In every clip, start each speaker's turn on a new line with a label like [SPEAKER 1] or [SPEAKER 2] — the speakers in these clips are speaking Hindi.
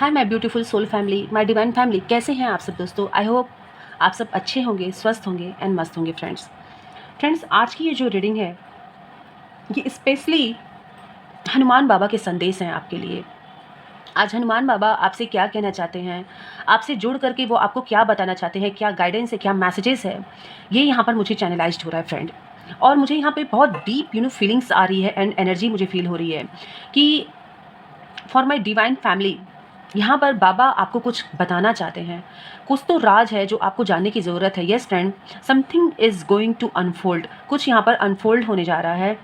[SPEAKER 1] Hi my beautiful soul family, my divine family, कैसे हैं आप सब दोस्तों। आई होप आप सब अच्छे होंगे, स्वस्थ होंगे एंड मस्त होंगे। फ्रेंड्स आज की ये जो रीडिंग है ये स्पेशली हनुमान बाबा के संदेश हैं आपके लिए। आज हनुमान बाबा आपसे क्या कहना चाहते हैं, आपसे जुड़ करके वो आपको क्या बताना चाहते हैं, क्या गाइडेंस है, क्या मैसेजेस है, ये यहाँ पर मुझे चैनलाइज्ड हो रहा है फ्रेंड। और मुझे यहाँ पे बहुत डीप फीलिंग्स आ रही है एंड एनर्जी मुझे फील हो रही है कि फॉर माई डिवाइन फैमिली यहाँ पर बाबा आपको कुछ बताना चाहते हैं। कुछ तो राज है जो आपको जानने की ज़रूरत है। Yes friend, something is going to unfold. कुछ यहाँ पर अनफोल्ड होने जा रहा है,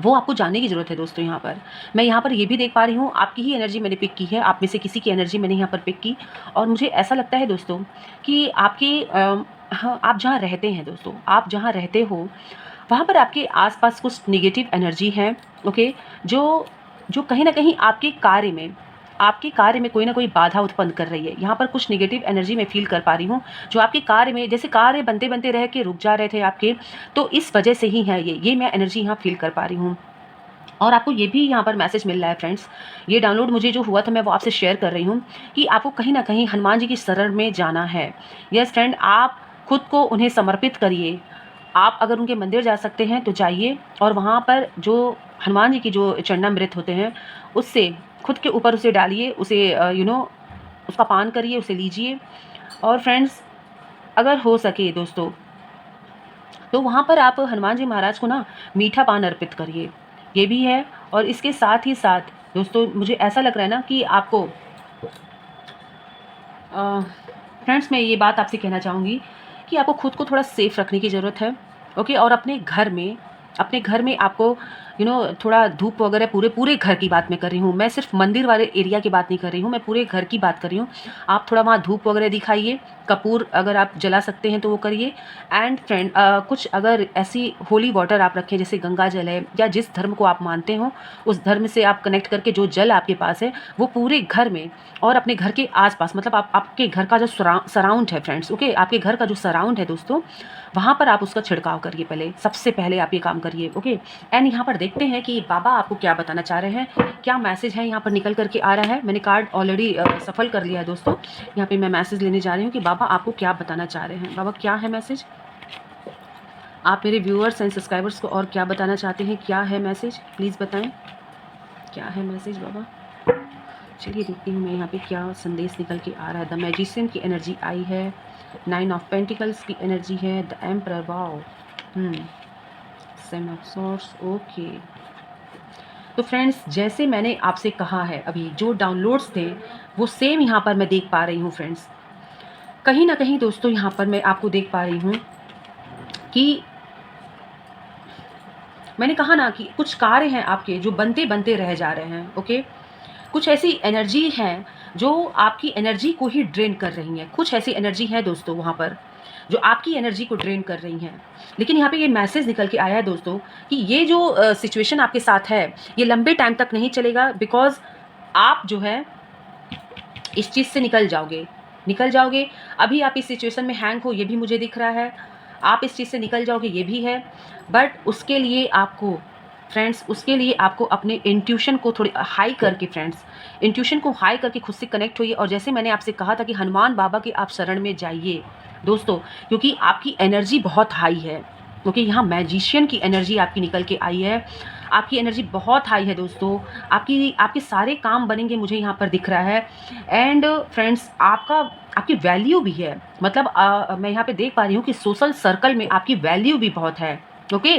[SPEAKER 1] वो आपको जानने की ज़रूरत है दोस्तों। यहाँ पर मैं यहाँ पर ये भी देख पा रही हूँ, आपकी ही एनर्जी मैंने पिक की है, आप में से किसी की एनर्जी मैंने यहाँ पर पिक की। और मुझे ऐसा लगता है दोस्तों कि हाँ, आप जहाँ रहते हैं दोस्तों, आप जहाँ रहते हो वहाँ पर आपके आसपास कुछ निगेटिव एनर्जी है। ओके, जो जो कहीं ना कहीं आपके कार्य में कोई ना कोई बाधा उत्पन्न कर रही है। यहाँ पर कुछ नेगेटिव एनर्जी मैं फील कर पा रही हूँ, जो आपके कार्य में, जैसे कार्य बनते बनते रह के रुक जा रहे थे आपके, तो इस वजह से ही है ये मैं एनर्जी यहाँ फील कर पा रही हूँ। और आपको ये भी यहाँ पर मैसेज मिल रहा है फ्रेंड्स, ये डाउनलोड मुझे जो हुआ था मैं वो आपसे शेयर कर रही हूँ कि आपको कहीं ना कहीं हनुमान जी की शरण में जाना है। यस फ्रेंड, आप खुद को उन्हें समर्पित करिए। आप अगर उनके मंदिर जा सकते हैं तो जाइए, और वहाँ पर जो हनुमान जी की जो चरणामृत होते हैं उससे खुद के ऊपर उसे डालिए, उसे उसका पान करिए, उसे लीजिए। और फ्रेंड्स, अगर हो सके दोस्तों तो वहाँ पर आप हनुमान जी महाराज को ना मीठा पान अर्पित करिए, ये भी है। और इसके साथ ही साथ दोस्तों मुझे ऐसा लग रहा है ना कि आपको फ्रेंड्स, मैं ये बात आपसे कहना चाहूँगी कि आपको खुद को थोड़ा सेफ रखने की ज़रूरत है। ओके, और अपने घर में आपको थोड़ा धूप वगैरह, पूरे घर की बात मैं कर रही हूँ, मैं सिर्फ मंदिर वाले एरिया की बात नहीं कर रही हूँ, मैं पूरे घर की बात कर रही हूँ। आप थोड़ा वहाँ धूप वगैरह दिखाइए, कपूर अगर आप जला सकते हैं तो वो करिए। एंड फ्रेंड, कुछ अगर ऐसी होली वाटर आप रखें, जैसे गंगा जल है, या जिस धर्म को आप मानते हो उस धर्म से आप कनेक्ट करके जो जल आपके पास है वो पूरे घर में और अपने घर के आसपास, मतलब आपके घर का जो सराउंड है फ्रेंड्स, ओके, आपके घर का जो सराउंड है दोस्तों, वहाँ पर आप उसका छिड़काव करिए। सबसे पहले आप ये काम करिए। ओके, एंड यहाँ पर देखते हैं कि बाबा आपको क्या बताना चाह रहे हैं, क्या मैसेज है यहाँ पर निकल करके आ रहा है। मैंने कार्ड ऑलरेडी सफल कर लिया है दोस्तों। यहाँ पे मैं मैसेज लेने जा रही हूँ कि बाबा आपको क्या बताना चाह रहे हैं। बाबा, क्या है मैसेज, आप मेरे व्यूअर्स एंड सब्सक्राइबर्स को और क्या बताना चाहते हैं, क्या है मैसेज, प्लीज़ बताएं क्या है मैसेज बाबा। चलिए देखती हूँ मैं यहाँ पे क्या संदेश निकल के आ रहा है। द मैजिशियन की एनर्जी आई है, 9 ऑफ पेंटिकल्स की एनर्जी है, the emperor, wow, 7 of swords. Okay, तो फ्रेंड्स, जैसे मैंने आपसे कहा है, अभी जो डाउनलोड्स थे वो सेम यहाँ पर मैं देख पा रही हूँ फ्रेंड्स। कहीं ना कहीं दोस्तों यहाँ पर मैं आपको देख पा रही हूँ कि मैंने कहा ना कि कुछ कार्य हैं आपके जो बनते बनते रह जा रहे हैं। ओके, कुछ ऐसी एनर्जी हैं जो आपकी एनर्जी को ही ड्रेन कर रही हैं। कुछ ऐसी एनर्जी है दोस्तों वहाँ पर जो आपकी एनर्जी को ड्रेन कर रही हैं। लेकिन यहाँ पे ये मैसेज निकल के आया है दोस्तों कि ये जो सिचुएशन आपके साथ है ये लंबे टाइम तक नहीं चलेगा, बिकॉज आप जो है इस चीज़ से निकल जाओगे। अभी आप इस सिचुएशन में हैंग हो, ये भी मुझे दिख रहा है। आप इस चीज़ से निकल जाओगे, ये भी है। बट उसके लिए आपको फ्रेंड्स, अपने इंट्यूशन को थोड़ी हाई करके फ्रेंड्स, इंट्यूशन को हाई करके खुद से कनेक्ट होइए। और जैसे मैंने आपसे कहा था कि हनुमान बाबा के आप शरण में जाइए दोस्तों, क्योंकि आपकी एनर्जी बहुत हाई है। क्योंकि यहाँ मैजिशियन की एनर्जी आपकी निकल के आई है, आपकी एनर्जी बहुत हाई है दोस्तों। आपके सारे काम बनेंगे, मुझे यहाँ पर दिख रहा है। एंड फ्रेंड्स, आपकी वैल्यू भी है, मतलब मैं यहाँ पे देख पा रही हूँ कि सोशल सर्कल में आपकी वैल्यू भी बहुत है। ओके,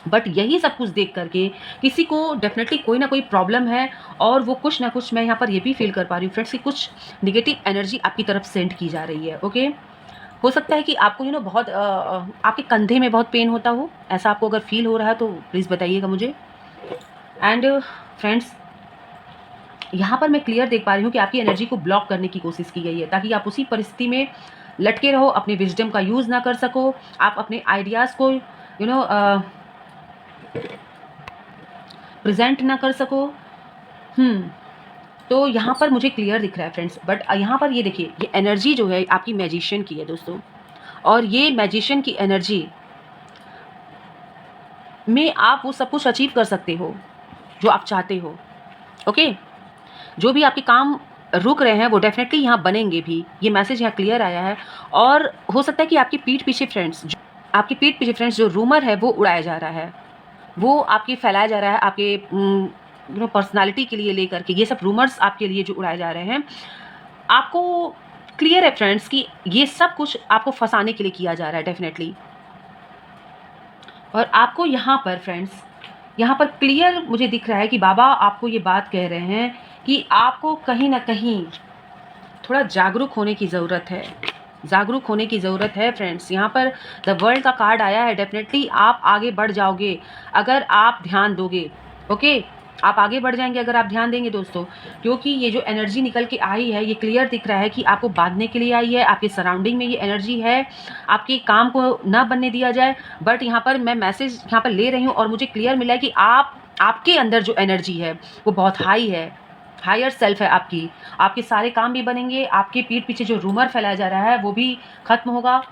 [SPEAKER 1] बट यही सब कुछ देख करके किसी को डेफिनेटली कोई ना कोई प्रॉब्लम है, और वो कुछ ना कुछ, मैं यहाँ पर ये भी फील कर पा रही हूँ फ्रेंड्स कि कुछ निगेटिव एनर्जी आपकी तरफ सेंड की जा रही है। ओके, हो सकता है कि आपको बहुत आपके कंधे में बहुत पेन होता हो, ऐसा आपको अगर फील हो रहा है तो प्लीज़ बताइएगा मुझे। एंड फ्रेंड्स, यहाँ पर मैं क्लियर देख पा रही हूँ कि आपकी एनर्जी को ब्लॉक करने की कोशिश की गई है, ताकि आप उसी परिस्थिति में लटके रहो, अपने विजडम का यूज़ ना कर सको, आप अपने आइडियाज़ को प्रेजेंट ना कर सको। तो यहाँ पर मुझे क्लियर दिख रहा है फ्रेंड्स। बट यहाँ पर ये देखिए, ये एनर्जी जो है आपकी मैजिशियन की है दोस्तों, और ये मैजिशियन की एनर्जी में आप वो सब कुछ अचीव कर सकते हो जो आप चाहते हो। ओके, जो भी आपके काम रुक रहे हैं वो डेफिनेटली यहाँ बनेंगे भी। ये मैसेज यहाँ क्लियर आया है। और हो सकता है कि आपकी पीठ पीछे फ्रेंड्स जो रूमर है वो उड़ाया जा रहा है, वो आपके फैलाया जा रहा है, आपके पर्सनालिटी के लिए लेकर के ये सब रूमर्स आपके लिए जो उड़ाए जा रहे हैं, आपको क्लियर है फ्रेंड्स कि ये सब कुछ आपको फंसाने के लिए किया जा रहा है डेफिनेटली। और आपको यहाँ पर फ्रेंड्स, यहाँ पर क्लियर मुझे दिख रहा है कि बाबा आपको ये बात कह रहे हैं कि आपको कहीं ना कहीं थोड़ा जागरूक होने की ज़रूरत है, जागरूक होने की ज़रूरत है फ्रेंड्स। यहाँ पर द वर्ल्ड का कार्ड आया है। डेफिनेटली आप आगे बढ़ जाओगे अगर आप ध्यान दोगे। ओके, आप आगे बढ़ जाएंगे अगर आप ध्यान देंगे दोस्तों, क्योंकि ये जो एनर्जी निकल के आई है ये क्लियर दिख रहा है कि आपको बांधने के लिए आई है। आपके सराउंडिंग में ये एनर्जी है, आपके काम को ना बनने दिया जाए। बट यहाँ पर मैं मैसेज यहाँ पर ले रही हूँ और मुझे क्लियर मिला है कि आपके अंदर जो एनर्जी है वो बहुत हाई है, हायर सेल्फ है आपकी। आपके सारे काम भी बनेंगे, आपके पीठ पीछे जो रूमर फैलाया जा रहा है वो भी खत्म होगा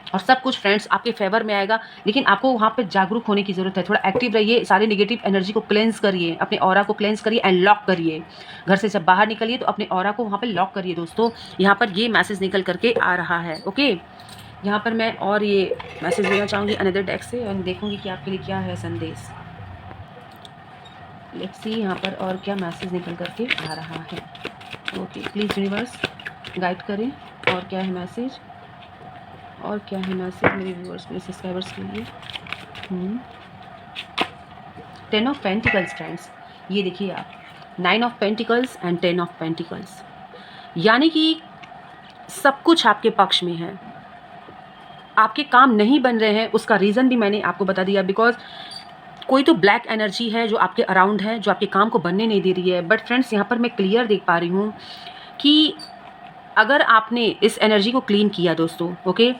[SPEAKER 1] और सब कुछ फ्रेंड्स आपके फेवर में आएगा। लेकिन आपको वहाँ पे जागरूक होने की ज़रूरत है, थोड़ा एक्टिव रहिए, सारे नेगेटिव एनर्जी को क्लेंस करिए, अपने ऑरा को क्लेंस करिए एंड लॉक करिए। घर से जब बाहर निकलिए तो अपने ऑरा को वहाँ पे लॉक करिए दोस्तों। यहाँ पर ये मैसेज निकल करके आ रहा है। ओके, यहाँ पर मैं और ये मैसेज देना चाहूँगी अनदर डेक से और देखूँगी कि आपके लिए क्या है संदेश। लेट्स सी यहाँ पर और क्या मैसेज निकल करके आ रहा है। ओके, प्लीज़ यूनिवर्स गाइड करें और क्या है मैसेज, और क्या है मैसेज मेरे व्यूअर्स, मेरे सब्सक्राइबर्स के लिए। 10 ऑफ पेंटिकल्स फ्रेंड्स, ये देखिए आप, 9 of pentacles and 10 of pentacles, यानी कि सब कुछ आपके पक्ष में है। आपके काम नहीं बन रहे हैं, उसका रीज़न भी मैंने आपको बता दिया। बिकॉज कोई तो ब्लैक एनर्जी है जो आपके अराउंड है, जो आपके काम को बनने नहीं दे रही है। बट फ्रेंड्स यहाँ पर मैं क्लियर देख पा रही हूँ कि अगर आपने इस एनर्जी को क्लीन किया दोस्तों, ओके,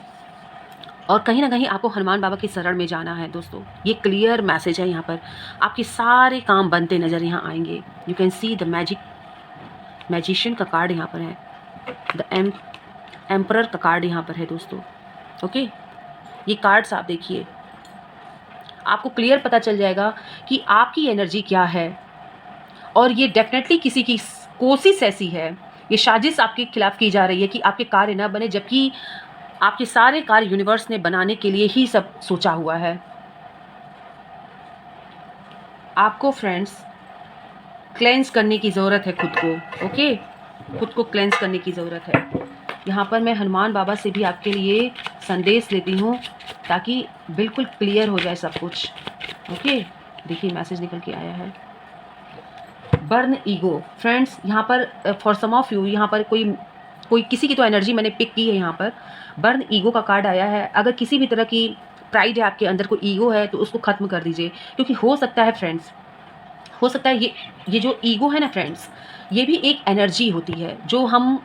[SPEAKER 1] और कहीं ना कहीं आपको हनुमान बाबा के शरण में जाना है दोस्तों, ये क्लियर मैसेज है। यहाँ पर आपके सारे काम बनते नज़र यहाँ आएंगे। You can see the magician का कार्ड यहाँ पर है, द एम्परर का कार्ड यहाँ पर है दोस्तों। ओके, ये कार्ड्स आप देखिए, आपको क्लियर पता चल जाएगा कि आपकी एनर्जी क्या है। और ये डेफिनेटली किसी की कोशिश ऐसी है, ये साजिश आपके खिलाफ की जा रही है कि आपके कार्य ना बने, जबकि आपके सारे कार्य यूनिवर्स ने बनाने के लिए ही सब सोचा हुआ है। आपको फ्रेंड्स क्लेंस करने की ज़रूरत है खुद को। ओके, खुद को क्लेंस करने की ज़रूरत है। यहाँ पर मैं हनुमान बाबा से भी आपके लिए संदेश लेती हूँ ताकि बिल्कुल क्लियर हो जाए सब कुछ। ओके, देखिए मैसेज निकल के आया है, बर्न ईगो फ्रेंड्स। यहाँ पर फॉर सम ऑफ यू, यहाँ पर कोई किसी की तो एनर्जी मैंने पिक की है। यहाँ पर बर्न ईगो का कार्ड आया है। अगर किसी भी तरह की प्राइड है आपके अंदर, कोई ईगो है, तो उसको ख़त्म कर दीजिए। क्योंकि हो सकता है फ्रेंड्स, हो सकता है ये जो ईगो है ना फ्रेंड्स, ये भी एक एनर्जी होती है जो हम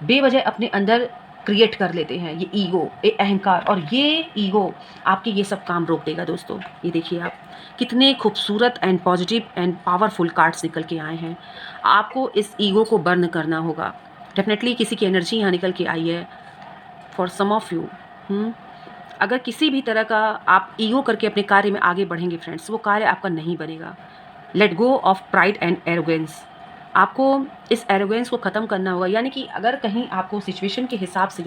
[SPEAKER 1] बेवजह अपने अंदर क्रिएट कर लेते हैं। ये ईगो, ये अहंकार, और ये ईगो आपके ये सब काम रोक देगा दोस्तों। ये देखिए आप, कितने खूबसूरत and positive and powerful cards निकल के आए हैं। आपको इस ईगो को बर्न करना होगा। डेफिनेटली किसी की एनर्जी यहाँ निकल के आई है फॉर सम ऑफ यू। अगर किसी भी तरह का आप ईगो करके अपने कार्य में आगे बढ़ेंगे फ्रेंड्स, वो कार्य आपका नहीं बनेगा। Late go of pride and arrogance. आपको इस एरोगेंस को ख़त्म करना होगा। यानी कि अगर कहीं आपको सिचुएशन के हिसाब से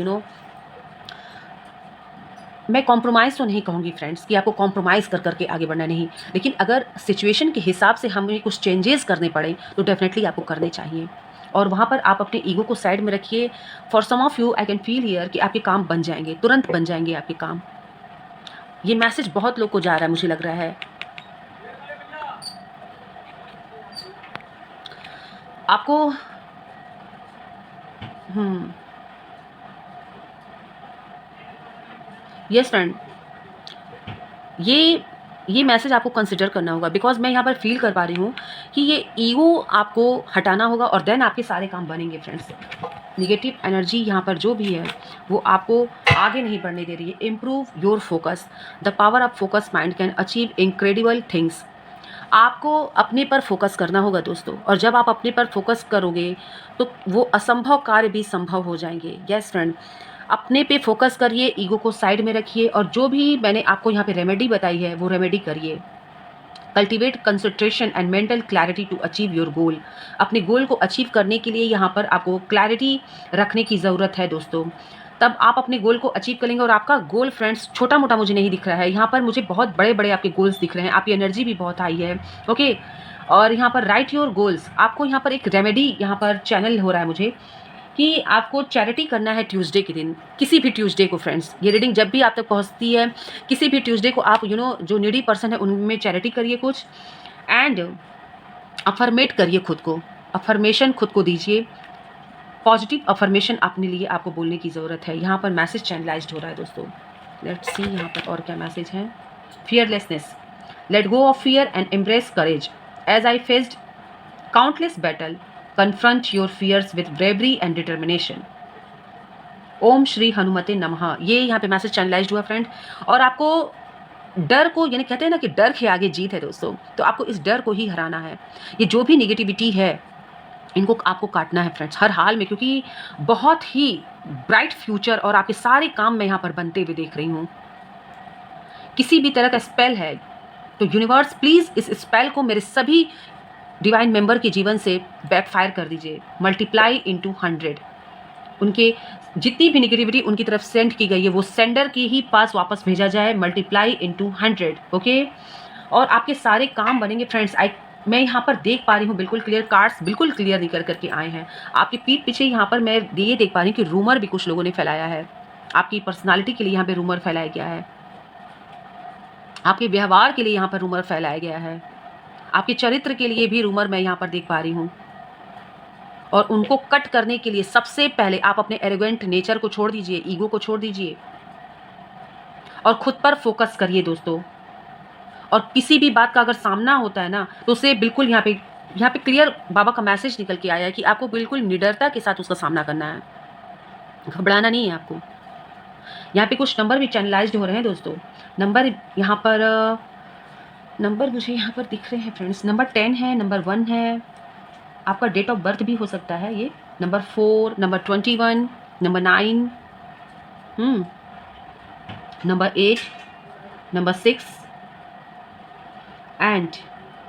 [SPEAKER 1] मैं कॉम्प्रोमाइज़ तो नहीं कहूँगी फ्रेंड्स कि आपको कॉम्प्रोमाइज़ कर करके आगे बढ़ना, नहीं, लेकिन अगर सिचुएशन के हिसाब से हमें कुछ चेंजेस करने पड़े तो डेफिनेटली आपको करने चाहिए। और वहाँ पर आप अपने ईगो को साइड में रखिए। For some of you I can feel here कि आपके काम बन जाएंगे, तुरंत बन जाएंगे आपके काम। ये मैसेज बहुत लोग को जा रहा है, मुझे लग रहा है। आपको यस फ्रेंड, ये मैसेज आपको कंसिडर करना होगा। बिकॉज मैं यहाँ पर फील कर पा रही हूँ कि ये ईगो आपको हटाना होगा और देन आपके सारे काम बनेंगे फ्रेंड्स। निगेटिव एनर्जी यहाँ पर जो भी है वो आपको आगे नहीं बढ़ने दे रही है। Improve your focus, the power of focus mind can achieve incredible things. आपको अपने पर फोकस करना होगा दोस्तों, और जब आप अपने पर फोकस करोगे तो वो असंभव कार्य भी संभव हो जाएंगे। यस फ्रेंड, अपने पे फोकस करिए, ईगो को साइड में रखिए, और जो भी मैंने आपको यहाँ पे रेमेडी बताई है वो रेमेडी करिए। Cultivate concentration and mental clarity to achieve your goal. अपने गोल को अचीव करने के लिए यहाँ पर आपको क्लैरिटी रखने की ज़रूरत है दोस्तों, तब आप अपने गोल को अचीव कर लेंगे। और आपका गोल फ्रेंड्स छोटा मोटा मुझे नहीं दिख रहा है, यहाँ पर मुझे बहुत बड़े बड़े आपके गोल्स दिख रहे हैं, आपकी एनर्जी भी बहुत हाई है। ओके, और यहाँ पर राइट योर गोल्स, आपको यहाँ पर एक रेमेडी यहाँ पर चैनल हो रहा है मुझे कि आपको चैरिटी करना है ट्यूसडे के दिन, किसी भी ट्यूसडे को फ्रेंड्स। ये रीडिंग जब भी आप तक पहुँचती है, किसी भी ट्यूसडे को आप जो नीडी पर्सन है उनमें चैरिटी करिए कुछ, एंड अफर्मेट करिए खुद को, अफर्मेशन खुद को दीजिए, पॉजिटिव अफर्मेशन अपने लिए आपको बोलने की ज़रूरत है। यहाँ पर मैसेज चैनलाइज्ड हो रहा है दोस्तों, लेट्स सी यहाँ पर और क्या मैसेज है। Fearlessness, let go of fear and embrace courage, as I faced countless battle, confront your fears with bravery and determination. ओम श्री हनुमते नमः, ये यहाँ पे मैसेज चैनलाइज्ड हुआ फ्रेंड। और आपको डर को, यानी कहते हैं ना कि डर के आगे जीत है दोस्तों, तो आपको इस डर को ही हराना है। ये जो भी निगेटिविटी है इनको आपको काटना है फ्रेंड्स, हर हाल में, क्योंकि बहुत ही ब्राइट फ्यूचर और आपके सारे काम मैं यहाँ पर बनते हुए देख रही हूँ। किसी भी तरह का स्पेल है तो यूनिवर्स प्लीज़ इस स्पेल को मेरे सभी डिवाइन मेंबर के जीवन से बैकफायर कर दीजिए, मल्टीप्लाई इनटू 100। उनके जितनी भी निगेटिविटी उनकी तरफ सेंड की गई है वो सेंडर के ही पास वापस भेजा जाए, मल्टीप्लाई इनटू 100। ओके, और आपके सारे काम बनेंगे फ्रेंड्स। मैं यहाँ पर देख पा रही हूँ बिल्कुल क्लियर, कार्ड्स बिल्कुल क्लियर निकल करके आए हैं। आपकी पीठ पीछे यहाँ पर मैं ये देख पा रही हूँ कि रूमर भी कुछ लोगों ने फैलाया है, आपकी पर्सनालिटी के लिए यहाँ पे रूमर फैलाया गया है, आपके व्यवहार के लिए यहाँ पर रूमर फैलाया गया है, आपके चरित्र के लिए भी रूमर मैं यहाँ पर देख पा रही हूँ। और उनको कट करने के लिए सबसे पहले आप अपने एरोगेंट नेचर को छोड़ दीजिए, ईगो को छोड़ दीजिए और खुद पर फोकस करिए दोस्तों। और किसी भी बात का अगर सामना होता है ना तो उसे बिल्कुल यहाँ पे क्लियर बाबा का मैसेज निकल के आया है कि आपको बिल्कुल निडरता के साथ उसका सामना करना है, घबराना नहीं है आपको। यहाँ पे कुछ नंबर भी चैनलाइज्ड हो रहे हैं दोस्तों। नंबर यहाँ पर नंबर मुझे यहाँ पर दिख रहे हैं फ्रेंड्स, नंबर 10 है, नंबर 1 है, आपका डेट ऑफ बर्थ भी हो सकता है ये, number 4, number 21, number 9, number 8, number 6 and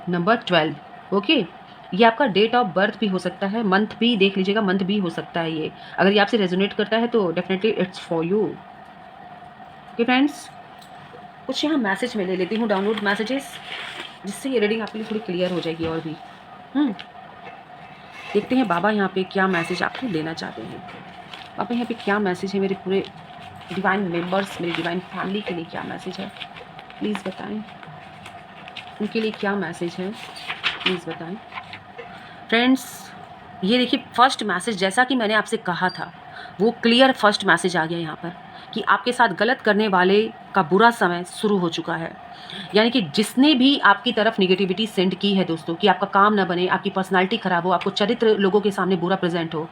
[SPEAKER 1] number 12। Okay, ये आपका डेट ऑफ बर्थ भी हो सकता है, मंथ भी देख लीजिएगा, मंथ भी हो सकता है ये। अगर ये आपसे रेजोनेट करता है तो definitely it's for you. Okay friends, कुछ यहाँ मैसेज मैं ले लेती हूँ, डाउनलोड मैसेजेस, जिससे ये रीडिंग आपके लिए थोड़ी क्लियर हो जाएगी और भी। देखते हैं बाबा यहाँ पे क्या मैसेज आपको देना चाहते हैं। बाबा यहाँ पे क्या मैसेज है मेरे पूरे डिवाइन मेंबर्स, मेरी डिवाइन फैमिली के लिए क्या मैसेज है, प्लीज़ बताएं। उनके लिए क्या मैसेज है, प्लीज़ बताएं फ्रेंड्स। ये देखिए फर्स्ट मैसेज, जैसा कि मैंने आपसे कहा था वो क्लियर फर्स्ट मैसेज आ गया यहाँ पर कि आपके साथ गलत करने वाले का बुरा समय शुरू हो चुका है। यानी कि जिसने भी आपकी तरफ निगेटिविटी सेंड की है दोस्तों, कि आपका काम ना बने, आपकी पर्सनालिटी ख़राब हो, आपको चरित्र लोगों के सामने बुरा प्रेजेंट हो,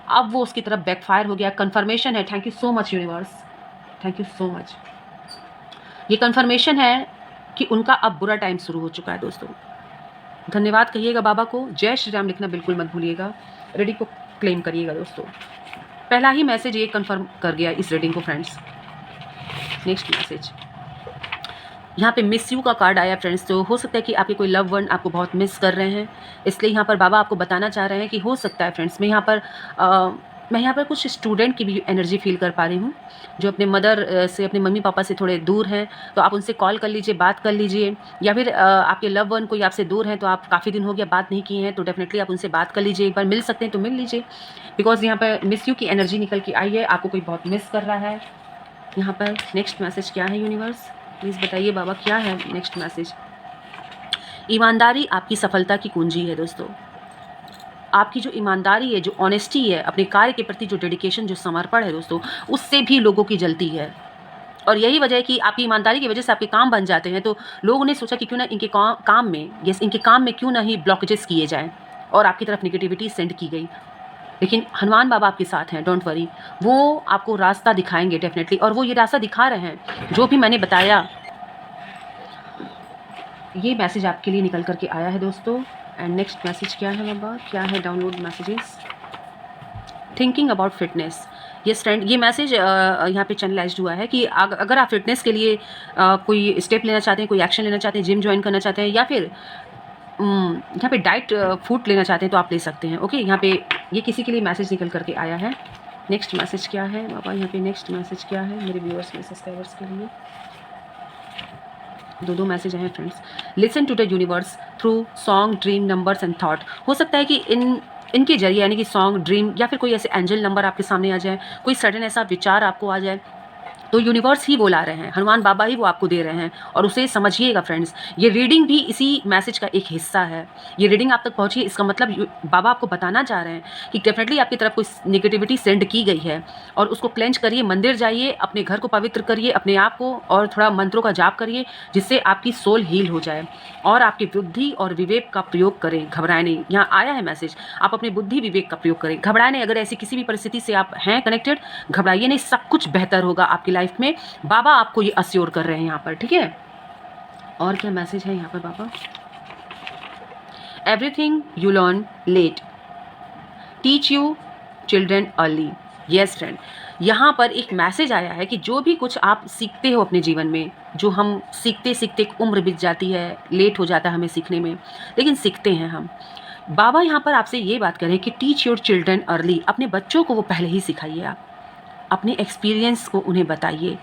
[SPEAKER 1] अब वो उसकी तरफ बैकफायर हो गया। कन्फर्मेशन है, thank you so much universe, thank you so much. ये कन्फर्मेशन है कि उनका अब बुरा टाइम शुरू हो चुका है दोस्तों। धन्यवाद कहिएगा बाबा को, जय श्री राम लिखना बिल्कुल मत भूलिएगा, रीडिंग को क्लेम करिएगा दोस्तों। पहला ही मैसेज ये कंफर्म कर गया इस रीडिंग को फ्रेंड्स। नेक्स्ट मैसेज यहाँ पे मिस यू का कार्ड आया फ्रेंड्स, तो हो सकता है कि आपके कोई लव वन आपको बहुत मिस कर रहे हैं, इसलिए यहाँ पर बाबा आपको बताना चाह रहे हैं कि हो सकता है फ्रेंड्स, मैं यहाँ पर कुछ स्टूडेंट की भी एनर्जी फील कर पा रही हूँ जो अपने मदर से, अपने मम्मी पापा से थोड़े दूर हैं, तो आप उनसे कॉल कर लीजिए, बात कर लीजिए। या फिर आपके लव वन कोई आपसे दूर हैं, तो आप काफ़ी दिन हो गया बात नहीं किए हैं, तो डेफिनेटली आप उनसे बात कर लीजिए, एक बार मिल सकते हैं तो मिल लीजिए, बिकॉज यहाँ पर मिस यू की एनर्जी निकल के आई है, आपको कोई बहुत मिस कर रहा है। यहाँ पर नेक्स्ट मैसेज क्या है यूनिवर्स, प्लीज़ बताइए बाबा क्या है नेक्स्ट मैसेज। ईमानदारी आपकी सफलता की कुंजी है दोस्तों। आपकी जो ईमानदारी है, जो ऑनेस्टी है, अपने कार्य के प्रति जो डेडिकेशन, जो समर्पण है दोस्तों, उससे भी लोगों की जलती है। और यही वजह है कि आपकी ईमानदारी की वजह से आपके काम बन जाते हैं, तो लोगों ने सोचा कि क्यों ना इनके काम में, इनके काम में क्यों ना ही ब्लॉकेजेस किए जाएँ, और आपकी तरफ निगेटिविटी सेंड की गई। लेकिन हनुमान बाबा आपके साथ हैं, डोंट वरी, वो आपको रास्ता दिखाएंगे डेफिनेटली, और वो ये रास्ता दिखा रहे हैं जो भी मैंने बताया। ये मैसेज आपके लिए निकल करके आया है दोस्तों। एंड नेक्स्ट मैसेज क्या है बाबा, क्या है download messages. Thinking about fitness, yes friend, ये मैसेज यहाँ पे चैनलाइज्ड हुआ है कि अगर आप फिटनेस के लिए कोई स्टेप लेना चाहते हैं, कोई एक्शन लेना चाहते हैं, जिम ज्वाइन करना चाहते हैं, या फिर यहाँ पे डाइट फूड लेना चाहते हैं तो आप ले सकते हैं। ओके, यहाँ पे ये किसी के लिए मैसेज निकल करके आया है। नेक्स्ट मैसेज क्या है बाबा, यहाँ पे नेक्स्ट मैसेज क्या है मेरे व्यूअर्स में, सब्सक्राइबर्स के लिए? दो मैसेज हैं friends. Listen to the universe through song, dream, numbers and thought. हो सकता है कि इनके जरिए, यानी कि सॉन्ग, ड्रीम या फिर कोई ऐसे एंजल नंबर आपके सामने आ जाए, कोई सडन ऐसा विचार आपको आ जाए, तो यूनिवर्स ही बोला रहे हैं, हनुमान बाबा ही वो आपको दे रहे हैं। और उसे समझिएगा फ्रेंड्स, ये रीडिंग भी इसी मैसेज का एक हिस्सा है। ये रीडिंग आप तक पहुंची, इसका मतलब बाबा आपको बताना चाह रहे हैं कि डेफिनेटली आपकी तरफ कोई नेगेटिविटी सेंड की गई है, और उसको क्लेंच करिए, मंदिर जाइए, अपने घर को पवित्र करिए, अपने आप को, और थोड़ा मंत्रों का जाप करिए, जिससे आपकी सोल हील हो जाए। और आपकी बुद्धि और विवेक का प्रयोग करें, घबराए नहीं। यहाँ आया है मैसेज, आप अपने बुद्धि विवेक का प्रयोग करें, घबराए नहीं। अगर ऐसी किसी भी परिस्थिति से आप हैं कनेक्टेड, घबराइए नहीं, सब कुछ बेहतर होगा आपकी लाइफ में। बाबा आपको ये अश्योर कर रहे हैं यहाँ पर, ठीक है। और क्या मैसेज है यहाँ पर बाबा? Everything you learn let teach you children early. Yes friend, यहाँ पर एक मैसेज आया है कि जो भी कुछ आप सीखते हो अपने जीवन में, जो हम सीखते सीखते एक उम्र बीत जाती है, लेट हो जाता है हमें सीखने में, लेकिन सीखते हैं हम। बाबा यहाँ पर आपसे ये बात करें कि टीच योर चिल्ड्रन अर्ली। अपने बच्चों को वो पहले ही सिखाइए, आप अपने एक्सपीरियंस को उन्हें बताइए,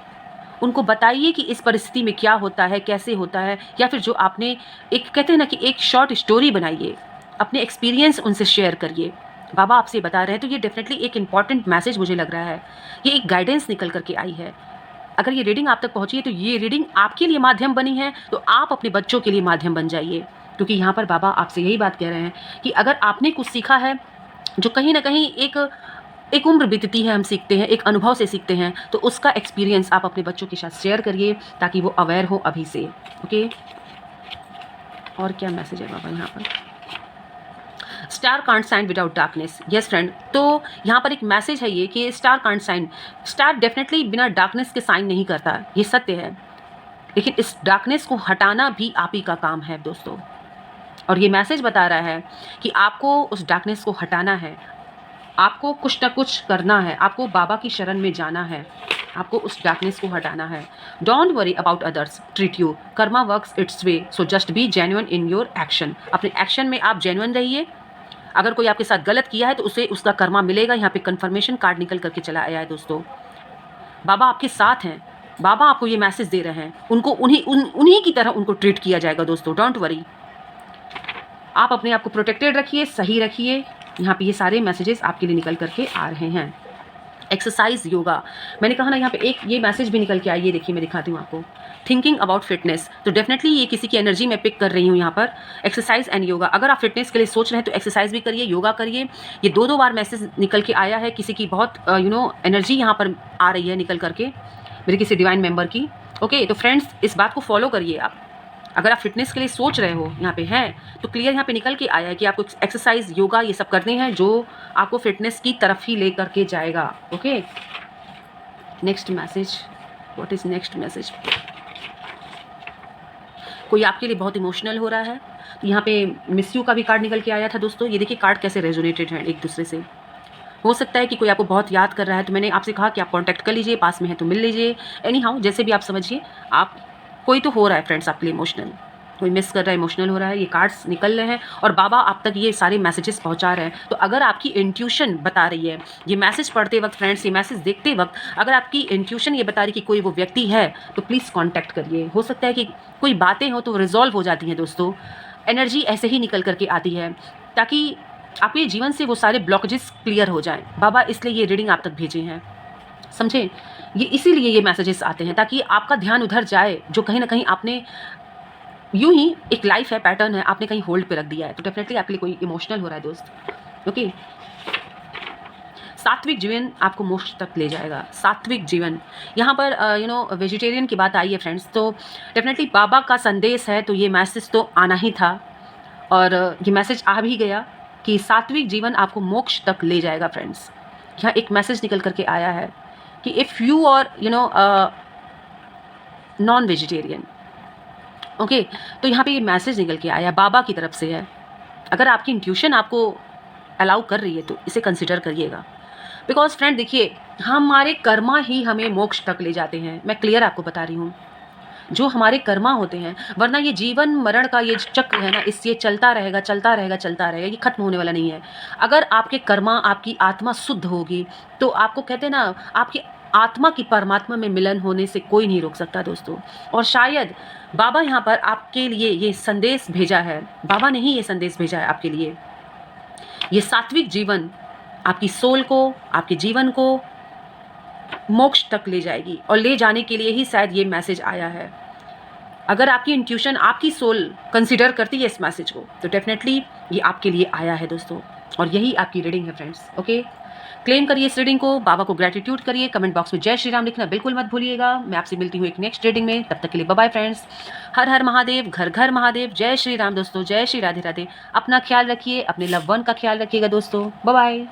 [SPEAKER 1] उनको बताइए कि इस परिस्थिति में क्या होता है, कैसे होता है, या फिर जो आपने एक कहते हैं ना कि एक शॉर्ट स्टोरी बनाइए, अपने एक्सपीरियंस उनसे शेयर करिए। बाबा आपसे बता रहे हैं, तो ये डेफिनेटली एक इंपॉर्टेंट मैसेज मुझे लग रहा है, ये एक गाइडेंस निकल करके आई है। अगर ये रीडिंग आप तक पहुंची है तो ये रीडिंग आपके लिए माध्यम बनी है, तो आप अपने बच्चों के लिए माध्यम बन जाइए। क्योंकि यहाँ पर बाबा आपसे यही बात कह रहे हैं कि अगर आपने कुछ सीखा है जो कहीं ना कहीं एक उम्र बीतती है, हम सीखते हैं, एक अनुभव से सीखते हैं, तो उसका एक्सपीरियंस आप अपने बच्चों के साथ शेयर करिए ताकि वो अवेयर हो अभी से। ओके, और क्या मैसेज है बाबा यहाँ पर? Star can't shine without darkness. Yes friend, तो यहाँ पर एक मैसेज है ये कि star can't shine, star definitely बिना डार्कनेस के साइन नहीं करता, ये सत्य है, लेकिन इस डार्कनेस को हटाना भी आप ही का काम है दोस्तों। और ये मैसेज बता रहा है कि आपको उस डार्कनेस को हटाना है, आपको कुछ ना कुछ करना है, आपको बाबा की शरण में जाना है, आपको उस डार्कनेस को हटाना है। Don't worry about others treat you, Karma works it's way, so just be genuine in your action. अपने एक्शन में आप जेन्युइन रहिए। अगर कोई आपके साथ गलत किया है तो उसे उसका कर्मा मिलेगा। यहाँ पे कन्फर्मेशन कार्ड निकल करके चला आया है दोस्तों। बाबा आपके साथ हैं, बाबा आपको ये मैसेज दे रहे हैं, उनको उन्हीं की तरह उनको ट्रीट किया जाएगा दोस्तों। डोंट वरी, आप अपने आप को प्रोटेक्टेड रखिए, सही रखिए। यहाँ पे ये सारे मैसेजेस आपके लिए निकल करके आ रहे हैं। एक्सरसाइज, योगा, मैंने कहा ना यहाँ पे एक ये मैसेज भी निकल के आई, ये देखिए मैं दिखाती हूँ आपको। थिंकिंग अबाउट फिटनेस, तो डेफिनेटली ये किसी की एनर्जी मैं पिक कर रही हूँ यहाँ पर। एक्सरसाइज एंड योगा, अगर आप फिटनेस के लिए सोच रहे हैं तो एक्सरसाइज भी करिए, योगा करिए। ये दो बार मैसेज निकल के आया है, किसी की बहुत एनर्जी यहाँ पर आ रही है निकल करके, मेरे किसी डिवाइन मेंबर की। ओके, तो फ्रेंड्स इस बात को फॉलो करिए आप। अगर आप फिटनेस के लिए सोच रहे हो, यहाँ पे हैं, तो क्लियर यहाँ पे निकल के आया है कि आपको एक्सरसाइज, योगा ये सब करने हैं जो आपको फिटनेस की तरफ ही ले करके जाएगा। Okay, next message, what is next message? कोई आपके लिए बहुत इमोशनल हो रहा है, तो यहाँ पे मिस यू का भी कार्ड निकल के आया था दोस्तों। ये देखिए कार्ड कैसे रेजोनेटेड है एक दूसरे से। हो सकता है कि कोई आपको बहुत याद कर रहा है, तो मैंने आपसे कहा कि आप कांटेक्ट कर लीजिए, पास में है तो मिल लीजिए। एनी हाउ, जैसे भी आप समझिए, आप कोई तो हो रहा है फ्रेंड्स आपके लिए इमोशनल, कोई मिस कर रहा है, इमोशनल हो रहा है। ये कार्ड्स निकल रहे हैं और बाबा आप तक ये सारे मैसेजेस पहुंचा रहे हैं। तो अगर आपकी इंट्यूशन बता रही है, ये मैसेज पढ़ते वक्त फ्रेंड्स, ये मैसेज देखते वक्त अगर आपकी इंट्यूशन ये बता रही है कि कोई वो व्यक्ति है, तो प्लीज़ कॉन्टैक्ट करिए। हो सकता है कि कोई बातें हो तो रिजॉल्व हो जाती हैं दोस्तों। एनर्जी ऐसे ही निकल करके आती है ताकि आपके जीवन से वो सारे ब्लॉकेजेस क्लियर हो जाएं। बाबा इसलिए ये रीडिंग आप तक भेजे हैं, समझे? ये इसीलिए ये मैसेजेस आते हैं ताकि आपका ध्यान उधर जाए जो कहीं ना कहीं आपने यूं ही एक लाइफ है, पैटर्न है, आपने कहीं होल्ड पे रख दिया है। तो डेफिनेटली आपके लिए कोई इमोशनल हो रहा है दोस्त। ओके, सात्विक जीवन आपको मोक्ष तक ले जाएगा। सात्विक जीवन, यहाँ पर वेजिटेरियन की बात आई है फ्रेंड्स, तो डेफिनेटली बाबा का संदेश है, तो ये मैसेज तो आना ही था और ये मैसेज आ भी गया कि सात्विक जीवन आपको मोक्ष तक ले जाएगा फ्रेंड्स। यहाँ एक मैसेज निकल करके आया है कि if you are non vegetarian, okay, तो यहाँ पे ये मैसेज निकल के आया बाबा की तरफ से है। अगर आपकी इंट्यूशन आपको अलाउ कर रही है तो इसे कंसिडर करिएगा। बिकॉज फ्रेंड देखिए, हमारे कर्मा ही हमें मोक्ष तक ले जाते हैं। मैं क्लियर आपको बता रही हूँ, जो हमारे कर्मा होते हैं, वरना ये जीवन मरण का ये चक्र है ना, इस ये चलता रहेगा चलता रहेगा चलता रहेगा, ये खत्म होने वाला नहीं है। अगर आपके कर्मा, आपकी आत्मा शुद्ध होगी तो आपको कहते हैं ना, आपकी आत्मा की परमात्मा में मिलन होने से कोई नहीं रोक सकता दोस्तों। और शायद बाबा यहाँ पर आपके लिए ये संदेश भेजा है, बाबा ने ही ये संदेश भेजा है आपके लिए। ये सात्विक जीवन आपकी सोल को, आपके जीवन को मोक्ष तक ले जाएगी, और ले जाने के लिए ही शायद ये मैसेज आया है। अगर आपकी इंट्यूशन, आपकी सोल कंसिडर करती है इस मैसेज को, तो डेफिनेटली ये आपके लिए आया है दोस्तों। और यही आपकी रीडिंग है फ्रेंड्स। ओके, क्लेम करिए इस रीडिंग को, बाबा को ग्रेटिट्यूड करिए, कमेंट बॉक्स में जय श्री राम लिखना बिल्कुल मत भूलिएगा। मैं आपसे मिलती हूँ एक नेक्स्ट रीडिंग में, तब तक के लिए बाय बाय फ्रेंड्स। हर हर महादेव, घर घर महादेव, जय श्री राम दोस्तों, जय श्री राधे राधे। अपना ख्याल रखिए, अपने लव वन का ख्याल रखिएगा दोस्तों। Bye bye.